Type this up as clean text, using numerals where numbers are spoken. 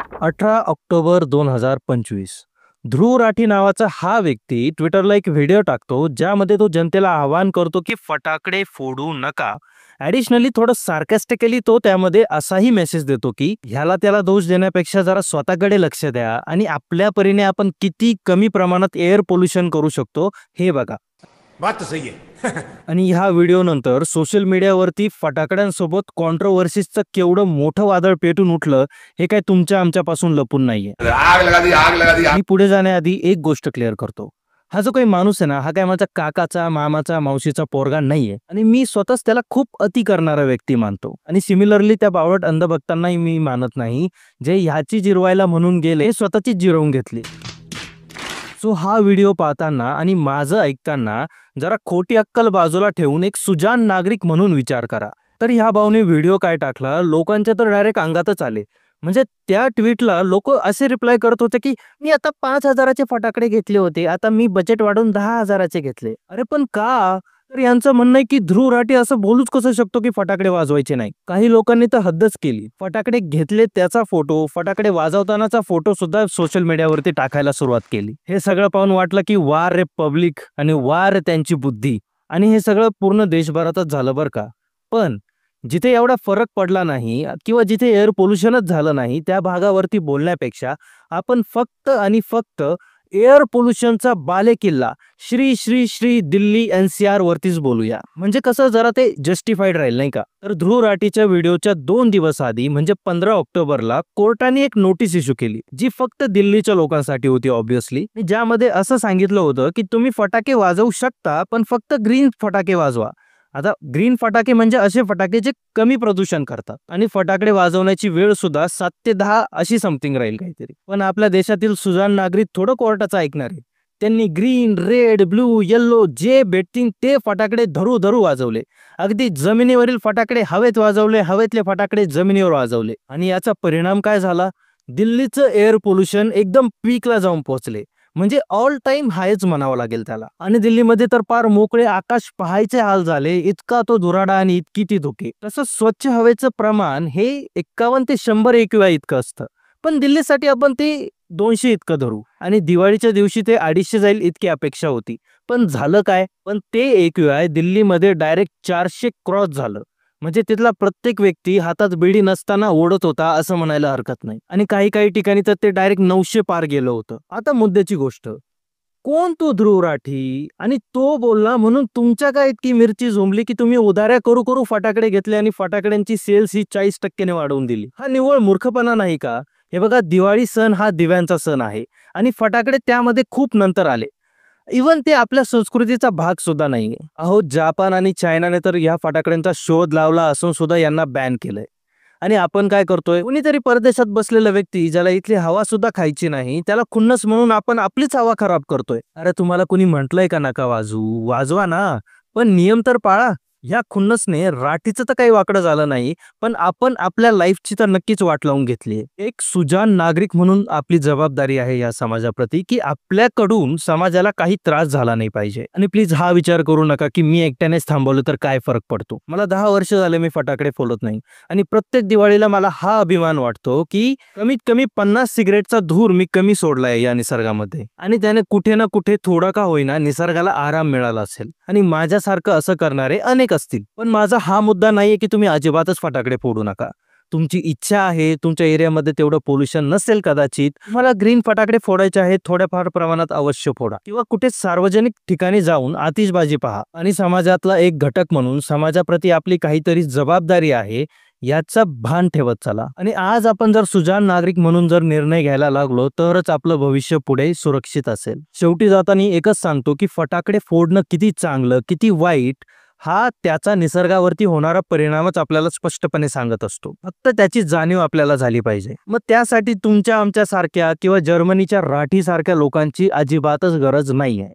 18 October 2025 Dhruv Rathee नावाचा हा व्यक्ती ट्विटरला एक व्हिडिओ टाकतो ज्यामध्ये तो जनतेला आवाहन करतो की फटाकडे फोडू नका. ॲडिशनली थोडं सार्कॅस्टिकली तो त्यामध्ये असाही मेसेज देतो की ह्याला त्याला दोष देण्यापेक्षा जरा स्वतःकडे लक्ष द्या आणि आपल्या परीने आपण किती कमी प्रमाणात एअर पोल्युशन करू शकतो हे बघा. बात तो सही है. आणि ह्या व्हिडिओ नंतर सोशल मीडियावरती फटाकड्यांसोबत कॉन्ट्रोवर्सीजचं केवढं मोठं वादळ पेटून उठलं हे काय तुमच्या आमच्यापासून लपून नाहीये. आग लगा दी, आग लगा दी. मी पुढे जाण्याआधी एक गोष्ट क्लिअर करतो. हा जो काही माणूस आहे ना, हा काय माझा काकाचा, मामाचा, मावशीचा पोरगा नाहीये आणि मी स्वतःच त्याला खूप अति करणारा व्यक्ती मानतो. आणि सिमिलरली त्या बावळट अंधभक्तांनाही मी मानत नाही जे ह्याची जिरवायला म्हणून गेले स्वतःची जिरवून घेतली. सो हा व्हिडिओ पाहताना आणि माझं ऐकताना जरा खोटी अक्कल बाजूला ठेवून एक सुजाण नागरिक म्हणून विचार करा. तर ह्या भाऊने व्हिडिओ काय टाकला, लोकांच्या तर डायरेक्ट अंगातच आले. म्हणजे त्या ट्विटला लोक असे रिप्लाय करत होते की मी आता 5,000चे फटाकडे घेतले होते, आता मी बजेट वाढवून 10,000चे घेतले. अरे पण का? तर यांचं म्हणणं आहे की ध्रुव राठी असं बोलूच कसं शकतो की फटाकडे वाजवायचे नाही. काही लोकांनी तर हद्दच केली. फटाकडे घेतले त्याचा फोटो, फटाकडे वाजवतानाचा फोटो सुद्धा सोशल मीडियावरती टाकायला सुरुवात केली. हे सगळं पाहून वाटलं की वार रे पब्लिक आणि वार रे त्यांची बुद्धी. आणि हे सगळं पूर्ण देशभरातच झालं बरं का. पण जिथे एवढा फरक पडला नाही किंवा जिथे एअर पोल्युशनच झालं नाही त्या भागावरती बोलण्यापेक्षा आपण फक्त आणि फक्त एअर पोल्युशनचा बालेकिल्ला श्री श्री श्री दिल्ली NCR वरतीच बोलूया. म्हणजे कसं जरा ते जस्टिफाईड राहील नाही का. तर ध्रुव राठीच्या व्हिडिओच्या 2 दिवस आधी म्हणजे 15 ऑक्टोबरला कोर्टाने एक नोटीस इश्यू केली जी फक्त दिल्लीच्या लोकांसाठी होती ऑब्व्हियसली. ज्यामध्ये असं सांगितलं होतं की तुम्ही फटाके वाजवू शकता पण फक्त ग्रीन फटाके वाजवा. आता ग्रीन फटाके म्हणजे असे फटाके जे कमी प्रदूषण करतात आणि फटाकडे वाजवण्याची वेळ सुद्धा 7 ते 10 अशी समथिंग राहील काहीतरी. पण आपल्या देशातील सुजाण नागरिक थोडं कोर्टाचं ऐकणार आहे. त्यांनी ग्रीन, रेड, ब्लू, येल्लो जे भेटतील ते फटाकडे धरू धरू वाजवले. अगदी जमिनीवरील फटाकडे हवेत वाजवले, हवेतले फटाकडे जमिनीवर वाजवले. आणि याचा परिणाम काय झाला? दिल्लीचं एअर पोल्युशन एकदम पीकला जाऊन पोहोचले. म्हणजे ऑल टाइम हायच म्हणावं लागेल त्याला. आणि दिल्लीमध्ये तर फार मोकळे आकाश पाहायचे हाल झाले. इतका तो धुराडा आणि इतकी ती धुके. तसं स्वच्छ हवेचं प्रमाण हे 51 ते 100 AQI इतकं असतं. पण दिल्लीसाठी आपण ते 200 इतकं धरू आणि दिवाळीच्या दिवशी ते 250 जाईल इतकी अपेक्षा होती. पण झालं काय? पण ते AQI दिल्लीमध्ये डायरेक्ट 400 क्रॉस झालं. म्हणजे तिथला प्रत्येक व्यक्ती हातात बिडी नसताना ओढत होता असं म्हणायला हरकत नाही. आणि काही काही ठिकाणी तर ते डायरेक्ट 900 पार गेलं होतं. आता मुद्द्याची गोष्ट, कोण तो ध्रुव राठी आणि तो बोलला म्हणून तुमच्या काय इतकी मिरची झोंबली की तुम्ही उधाऱ्या करू करू फटाकडे घेतले आणि फटाकड्यांची सेल्स ही 40% वाढवून दिली. हा निव्वळ मूर्खपणा नाही का? हे बघा, दिवाळी सण हा दिव्यांचा सण आहे आणि फटाकडे त्यामध्ये खूप नंतर आले. इवन ते आपल्या संस्कृतीचा भाग सुद्धा नाहीये. अहो, जापान आणि चायनाने तर या फटाकड्यांचा शोध लावला असून सुद्धा यांना बॅन केलंय. आणि आपण काय करतोय? कुणीतरी परदेशात बसलेला व्यक्ती ज्याला इथली हवा सुद्धा खायची नाही त्याला खुन्नस म्हणून आपण आपलीच हवा खराब करतोय. अरे तुम्हाला कुणी म्हटलंय का नका वाजवू? वाजवा ना, पण नियम तर पाळा. ह्या खुन्नसने राठीचं तर काही वाकडं झालं नाही, पण आपण आपल्या लाईफची तर नक्कीच वाट लावून घेतली. एक सुजाण नागरिक म्हणून आपली जबाबदारी आहे या समाजाप्रती की आपल्याकडून समाजाला काही त्रास झाला नाही पाहिजे. आणि प्लीज हा विचार करू नका की मी एकट्यानेच थांबवलं तर काय फरक पडतो. मला 10 वर्ष झाले मी फटाकडे फोडत नाही आणि प्रत्येक दिवाळीला मला हा अभिमान वाटतो की कमीत कमी 50 सिगरेटचा धूर मी कमी सोडलाय या निसर्गामध्ये आणि त्याने कुठे ना कुठे थोडा का होईना निसर्गाला आराम मिळाला असेल. आणि माझ्यासारखं असं करणारे अनेक असतील. पण माझा हा मुद्दा नाहीये की तुम्ही अजिबातच फटाकडे फोडू नका. तुमची इच्छा आहे, तुमच्या एरियामध्ये तेवढं पोल्युशन नसेल, कदाचित तुम्हाला ग्रीन फटाकडे फोडायचे आहेत, थोड्याफार प्रमाणात अवश्य फोडा किंवा कुठे सार्वजनिक ठिकाणी जाऊन आतिषबाजी पहा. आणि समाजातला एक घटक म्हणून समाजाप्रती आपली काहीतरी जबाबदारी आहे याचा भान ठेवत चला. आणि आज आपण जर सुजाण नागरिक म्हणून जर निर्णय घ्यायला लागलो तरच आपलं भविष्य पुढे सुरक्षित असेल. शेवटी जाताना एकच सांगतो की फटाकडे फोडणं किती चांगलं किती वाईट हा त्याचा निसर्गावरती होणारा परिणामच आपल्याला स्पष्टपणे सांगत असतो. फक्त त्याची जाणीव आपल्याला झाली पाहिजे. मग त्यासाठी तुमच्या आमच्या सारख्या किंवा जर्मनीच्या राठी सारख्या लोकांची अजिबातच गरज नाहीये.